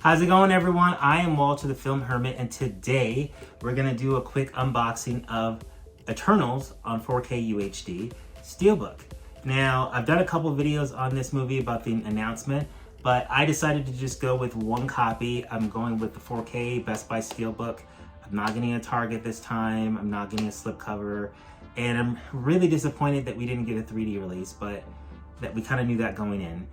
How's it going, everyone? I am Walter the Film Hermit, and today we're gonna do a quick unboxing of Eternals on 4K UHD Steelbook. Now, I've done a couple videos on this movie about the announcement, but I decided to just go with one copy. I'm going with the 4K Best Buy Steelbook. I'm not getting a Target this time. I'm not getting a slipcover, and I'm really disappointed that we didn't get a 3D release, but that we kind of knew that going in.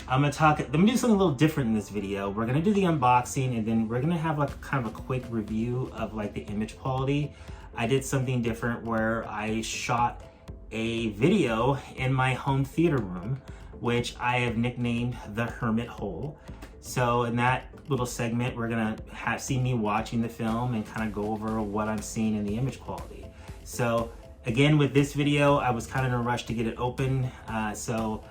I'm gonna do something a little different in this video. We're gonna do the unboxing, and then we're gonna have like kind of a quick review of like the image quality. I did something different where I shot a video in my home theater room, which I have nicknamed the Hermit Hole. So in that little segment, we're gonna see me watching the film and kind of go over what I'm seeing in the image quality. So again, with this video, I was kind of in a rush to get it open, so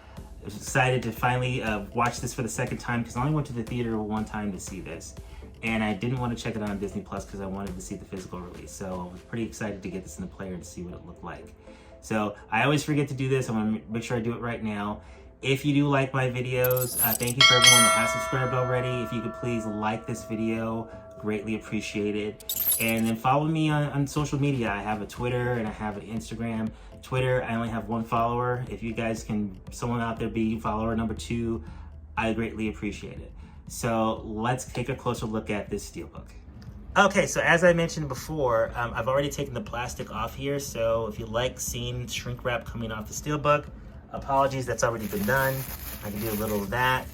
I was excited to finally watch this for the second time, because I only went to the theater one time to see this, and I didn't want to check it out on Disney Plus because I wanted to see the physical release. So I was pretty excited to get this in the player and see what it looked like. So I always forget to do this. I'm gonna make sure I do it right now. If you do like my videos, thank you for everyone that has subscribed already. If you could please like this video, greatly appreciated. And then follow me on social media. I have a Twitter and I have an Instagram. Twitter, I only have one follower. If you guys can, someone out there be follower number 2, I greatly appreciate it. So let's take a closer look at this Steelbook. Okay, so as I mentioned before, I've already taken the plastic off here. So if you like seeing shrink wrap coming off the Steelbook, apologies, that's already been done. I can do a little of that,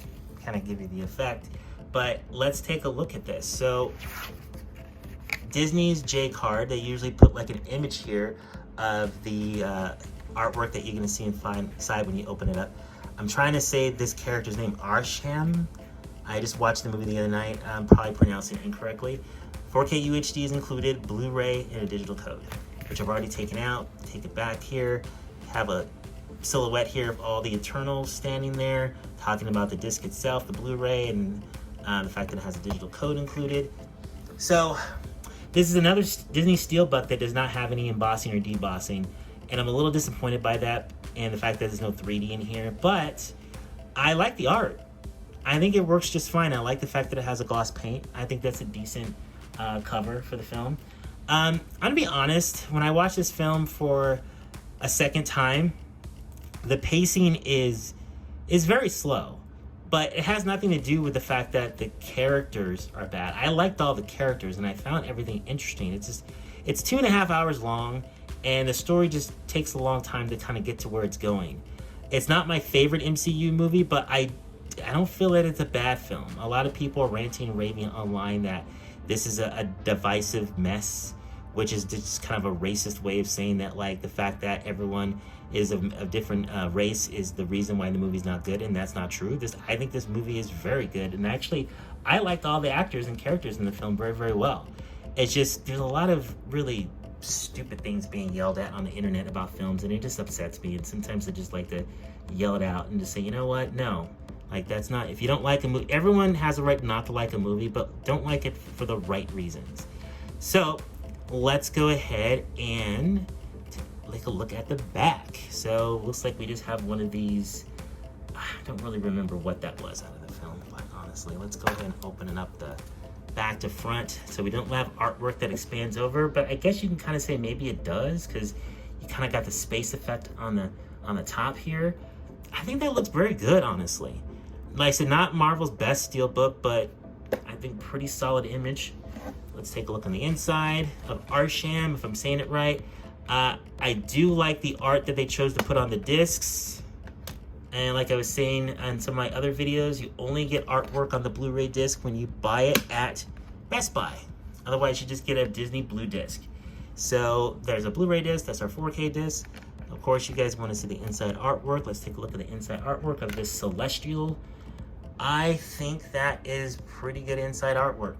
kind of give you the effect. But let's take a look at this. So Disney's J card, they usually put like an image here of the artwork that you're gonna see inside when you open it up. I'm trying to say this character's name, Arsham. I just watched the movie the other night. I'm probably pronouncing it incorrectly. 4K UHD is included, Blu-ray, and a digital code, which I've already taken out. Take it back here, have a silhouette here of all the Eternals standing there, talking about the disc itself, the Blu-ray, and the fact that it has a digital code included. So this is another Disney Steelbook that does not have any embossing or debossing, and I'm a little disappointed by that, and the fact that there's no 3D in here, but I like the art. I think it works just fine. I like the fact that it has a gloss paint. I think that's a decent cover for the film. I'm gonna be honest, when I watched this film for a second time, the pacing is very slow, but it has nothing to do with the fact that the characters are bad. I liked all the characters and I found everything interesting. It's 2.5 hours long, and the story just takes a long time to kind of get to where it's going. It's not my favorite MCU movie, but I don't feel that it's a bad film. A lot of people are ranting and raving online that this is a divisive mess, which is just kind of a racist way of saying that, like, the fact that everyone is of a different race is the reason why the movie's not good, and that's not true. I think this movie is very good, and actually, I liked all the actors and characters in the film very, very well. It's just, there's a lot of really stupid things being yelled at on the internet about films, and it just upsets me, and sometimes I just like to yell it out and just say, you know what, no. Like, that's not, if you don't like a movie, everyone has a right not to like a movie, but don't like it for the right reasons. So, let's go ahead and take a look at the back. So, looks like we just have one of these. I don't really remember what that was out of the film, but honestly, let's go ahead and open it up the back to front. So we don't have artwork that expands over, but I guess you can kind of say maybe it does, because you kind of got the space effect on the top here. I think that looks very good, honestly. Like I said, not Marvel's best Steelbook, but I think pretty solid image. Let's take a look on the inside of Arsham, if I'm saying it right. I do like the art that they chose to put on the discs. And like I was saying on some of my other videos, you only get artwork on the Blu-ray disc when you buy it at Best Buy. Otherwise, you just get a Disney Blue disc. So there's a Blu-ray disc, that's our 4K disc. Of course, you guys want to see the inside artwork. Let's take a look at the inside artwork of this Celestial. I think that is pretty good inside artwork.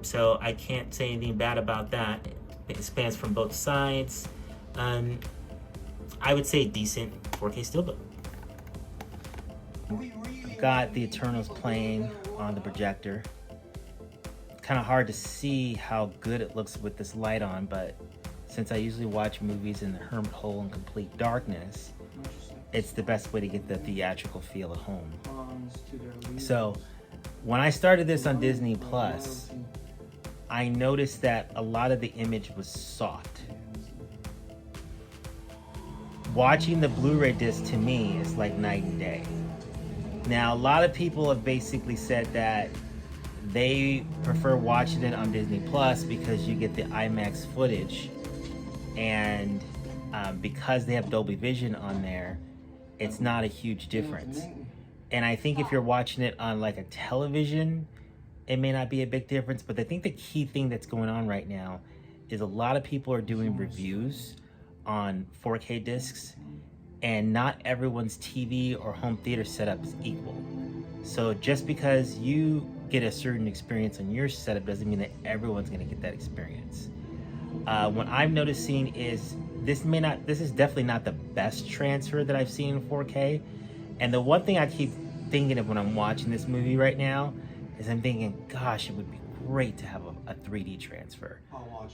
So I can't say anything bad about that. It spans from both sides. I would say decent 4K Steelbook. I've got the Eternals playing on the projector. Kind of hard to see how good it looks with this light on, but since I usually watch movies in the Hermit Hole in complete darkness, it's the best way to get the theatrical feel at home. So When I started this on Disney Plus, I noticed that a lot of the image was soft. Watching the Blu-ray disc to me is like night and day. Now, a lot of people have basically said that they prefer watching it on Disney Plus because you get the IMAX footage, and because they have Dolby Vision on there, it's not a huge difference. And I think if you're watching it on like a television, it may not be a big difference, but I think the key thing that's going on right now is a lot of people are doing reviews on 4K discs, and not everyone's TV or home theater setup is equal. So just because you get a certain experience on your setup doesn't mean that everyone's gonna get that experience. What I'm noticing is this is definitely not the best transfer that I've seen in 4K. And the one thing I keep thinking of when I'm watching this movie right now is I'm thinking, gosh, it would be great to have a 3D transfer.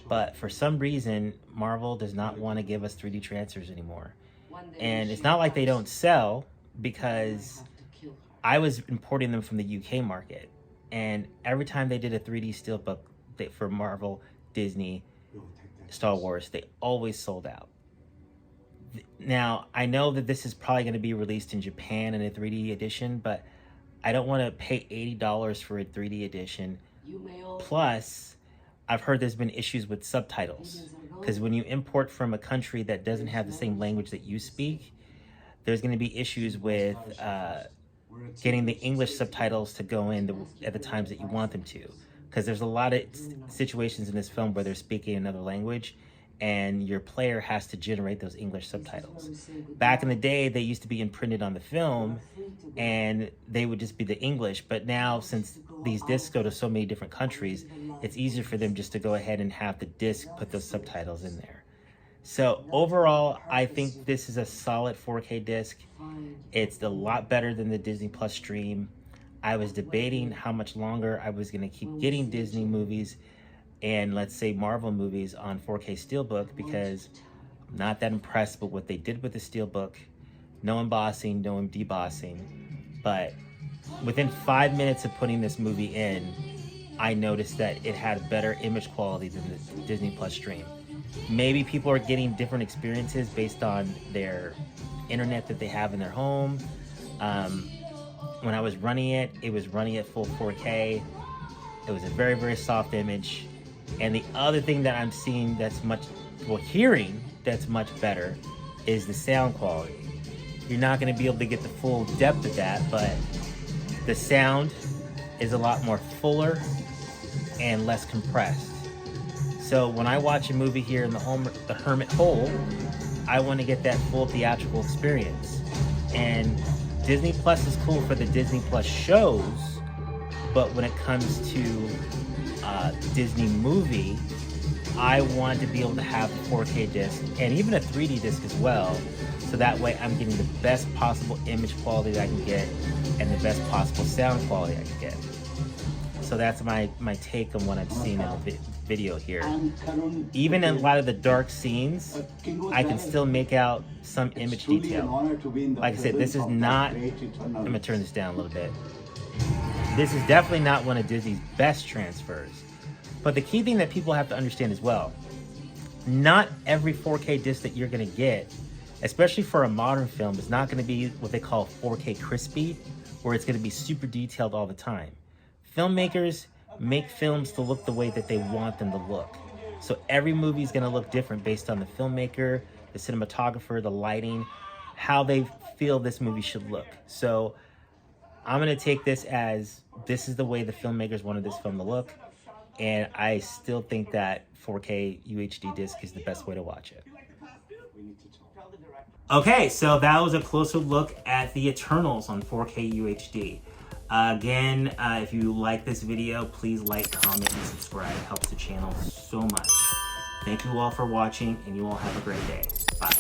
But for some reason, Marvel does not want to give us 3D transfers anymore. And it's not like they don't sell, because I was importing them from the UK market. And every time they did a 3D Steelbook for Marvel, Disney, Star Wars, they always sold out. Now, I know that this is probably going to be released in Japan in a 3D edition, but I don't want to pay $80 for a 3D edition. Plus, I've heard there's been issues with subtitles, because when you import from a country that doesn't have the same language that you speak, there's going to be issues with getting the English subtitles to go in at the times that you want them to. Because there's a lot of situations in this film where they're speaking another language, and your player has to generate those English subtitles. Back in the day, they used to be imprinted on the film, and they would just be the English. But now, since these discs go to so many different countries, it's easier for them just to go ahead and have the disc put those subtitles in there. So overall, I think this is a solid 4K disc. It's a lot better than the Disney Plus stream. I was debating how much longer I was going to keep getting Disney movies and, let's say, Marvel movies on 4K Steelbook, because I'm not that impressed with what they did with the Steelbook. No embossing, no debossing. But within 5 minutes of putting this movie in, I noticed that it had better image quality than the Disney Plus stream. Maybe people are getting different experiences based on their internet that they have in their home. When I was running it, it was running at full 4K. It was a very, very soft image. And the other thing that I'm seeing hearing that's much better is the sound quality. You're not going to be able to get the full depth of that, but the sound is a lot more fuller and less compressed. So when I watch a movie here in the Hermit Hole, I want to get that full theatrical experience. And Disney Plus is cool for the Disney Plus shows, but when it comes to Disney movie, I want to be able to have a 4K disc and even a 3D disc as well, so that way I'm getting the best possible image quality that I can get and the best possible sound quality I can get. So that's my take on what I've seen in the video here. Even in a lot of the dark scenes, I can still make out some image detail. Like I said, this is not, I'm gonna turn this down a little bit. This is definitely not one of Disney's best transfers. But the key thing that people have to understand as well, not every 4K disc that you're gonna get, especially for a modern film, is not gonna be what they call 4K crispy, where it's gonna be super detailed all the time. Filmmakers make films to look the way that they want them to look. So every movie is gonna look different based on the filmmaker, the cinematographer, the lighting, how they feel this movie should look. So I'm gonna take this as this is the way the filmmakers wanted this film to look, and I still think that 4K UHD disc is the best way to watch it. Okay, so that was a closer look at the Eternals on 4K UHD. Again, if you like this video, please like, comment, and subscribe. It helps the channel so much. Thank you all for watching, and you all have a great day. Bye.